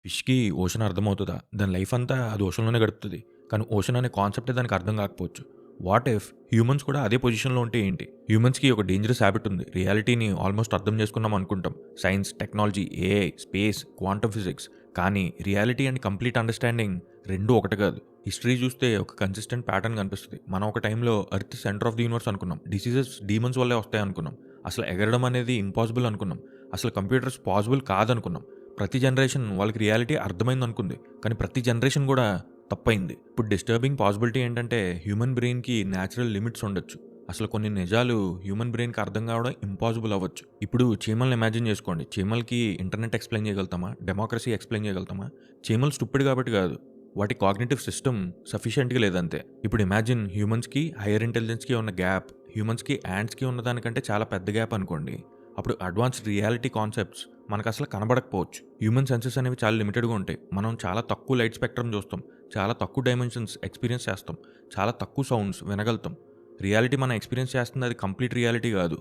ఫిష్‌కి ocean అర్థమవుతదా? దాని life అంతా అది ఓషన్‌లోనే గడుపుతది. కానీ ఓషన్ అనే కాన్సెప్టే దానికి అర్థం కాకపోవచ్చు. వాట్ ఇఫ్ హ్యూమన్స్ కూడా అదే పొజిషన్‌లో ఉంటే ఏంటి? హ్యూమన్స్‌కి ఒక డేంజరస్ హాబిట్ ఉంది. రియాలిటీని ఆల్మోస్ట్ అర్థం చేసుకున్నాం అనుకుంటాం. Science, technology, AI, space, quantum physics. కానీ రియాలిటీ అండ్ కంప్లీట్ అండర్‌స్టాండింగ్ రెండూ ఒకటి కాదు. హిస్టరీ చూస్తే ఒక కన్సిస్టెంట్ ప్యాటర్న్ కనిపిస్తది. మనం ఒక టైంలో earth centre of the universe అనుకున్నాం. డిసీజెస్ డీమన్స్ వల్లే వస్తాయనుకున్నాం. అసలు ఎగరడం అనేది ఇంపాసిబుల్ అనుకున్నాం. అసలు కంప్యూటర్స్ పాసిబుల్ కాదనుకున్నాం. ప్రతి జనరేషన్ వాళ్ళకి రియాలిటీ అర్థమైందనుకుంది. కానీ ప్రతి జనరేషన్ గూడా తప్పయింది. ఇప్పుడు డిస్టర్బింగ్ పాసిబిలిటీ ఏంటంటే హ్యూమన్ బ్రెయిన్‌కి న్యాచురల్ లిమిట్స్ ఉండొచ్చు. అసలు కొన్ని నిజాలు హ్యూమన్ బ్రెయిన్‌కి అర్థం కావడం ఇంపాసిబుల్ అవ్వచ్చు. ఇప్పుడు చీమల్ని ఇమాజిన్ చేసుకోండి. చీమలకి ఇంటర్నెట్ ఎక్స్‌ప్లెయిన్ చేయగలుగుతామా? డెమోక్రసీ ఎక్స్‌ప్లెయిన్ చేయగలుగుతామా? చీమలు స్టూపిడ్ కాబట్టి కాదు. వాటి కాగ్నిటివ్ సిస్టమ్ సఫిషియెంట్‌గా లేదంతే. ఇప్పుడు ఇమాజిన్ హ్యూమన్స్‌కి, హైయర్ ఇంటెలిజెన్స్‌కి ఉన్న గ్యాప్ హ్యూమన్స్‌కి, యాంట్స్‌కి ఉన్న దానికంటే చాలా పెద్ద గ్యాప్ అనుకోండి. అప్పుడు అడ్వాన్స్డ్ రియాలిటీ కాన్సెప్ట్స్ మనకసలు కనబడకపోవచ్చు. హ్యూమన్ సెన్సెస్ అనేవి చాలా లిమిటెడ్‌గా ఉంటాయి. మనం చాలా తక్కువ లైట్ స్పెక్ట్రమ్ చూస్తాం. చాలా తక్కువ డైమెన్షన్స్ ఎక్స్‌పీరియన్స్ చేస్తాం. చాలా తక్కువ సౌండ్స్ వినగలుగుతాం. రియాలిటీ మనం ఎక్స్‌పీరియన్స్ చేస్తుంది అది కంప్లీట్ రియాలిటీ కాదు.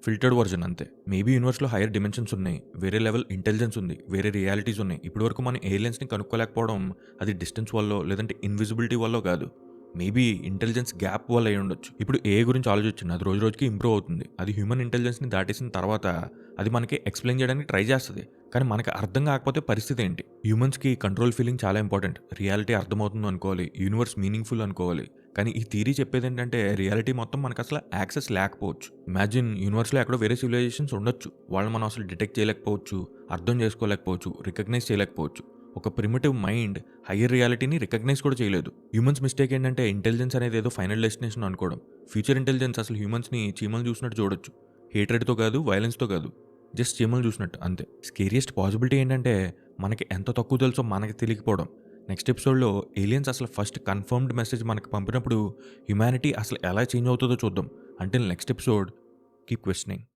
ఫిల్టర్డ్ వర్షన్ అంతే. మేబీ యూనివర్స్‌లో హైయర్ డిమెన్షన్స్ ఉన్నాయి. వేరే లెవెల్ ఇంటెలిజెన్స్ ఉంది. వేరే రియాలిటీస్ ఉన్నాయి. ఇప్పటి వరకు మనం ఏలియన్స్‌ని కనుక్కోలేకపోవడం అది డిస్టెన్స్ వల్లో లేదంటే ఇన్విజిబిలిటీ వల్లో కాదు. మేబీ ఇంటెలిజెన్స్ గ్యాప్ వల్ల అయ్యుండొచ్చు. ఇప్పుడు ఏఐ గురించి ఆలోచించండి. అది రోజు రోజుకి ఇంప్రూవ్ అవుతుంది. అది హ్యూమన్ ఇంటెలిజెన్స్‌ని దాటేసిన తర్వాత అది మనకి ఎక్స్‌ప్లెయిన్ చేయడానికి ట్రై చేస్తది. కానీ మనకు అర్థం కాకపోతే పరిస్థితి ఏంటి? హ్యూమన్స్‌కి కంట్రోల్ ఫీలింగ్ చాలా ఇంపార్టెంట్. రియాలిటీ అర్థమవుతుంది అనుకోవాలి. యూనివర్స్ మీనింగ్‌ఫుల్ అనుకోవాలి. కానీ ఈ థియరీ చెప్పేదేంటంటే రియాలిటీ మొత్తం మనకసల యాక్సెస్ లేకపోవచ్చు. ఇమాజిన్ యూనివర్స్‌లో ఎక్కడో వేరే సివిలైజేషన్స్ ఉండొచ్చు. వాళ్ళని మనం అసలు డిటెక్ట్ చేయలేకపోవచ్చు. అర్థం చేసుకోలేకపోవచ్చు. రికగ్నైజ్ చేయలేకపోవచ్చు. ఒక ప్రిమిటివ్ మైండ్ హయ్యర్ రియాలిటీని రికగ్నైజ్ కూడా చేయలేదు. హ్యూమన్స్ మిస్టేక్ ఏంటంటే ఇంటెలిజెన్స్ అనేది ఏదో ఫైనల్ డెస్టినేషన్ అనుకోవడం. ఫ్యూచర్ ఇంటెలిజెన్స్ అసలు హ్యూమన్స్‌ని చీమలు చూసినట్టు చూడొచ్చు. హేట్రెడ్‌తో కాదు, వయలెన్స్‌తో కాదు. జస్ట్ చీమలు చూసినట్టు అంతే. స్కేరియస్ట్ పాసిబిలిటీ ఏంటంటే మనకి ఎంత తక్కువ తెలుసో మనకి తెలియకపోవడం. నెక్స్ట్ ఎపిసోడ్‌లో ఏలియన్స్ అసలు ఫస్ట్ కన్ఫర్మ్డ్ మెసేజ్ మనకు పంపినప్పుడు హ్యుమానిటీ అసలు ఎలా చేంజ్ అవుతుందో చూద్దాం. Until next episode keep questioning.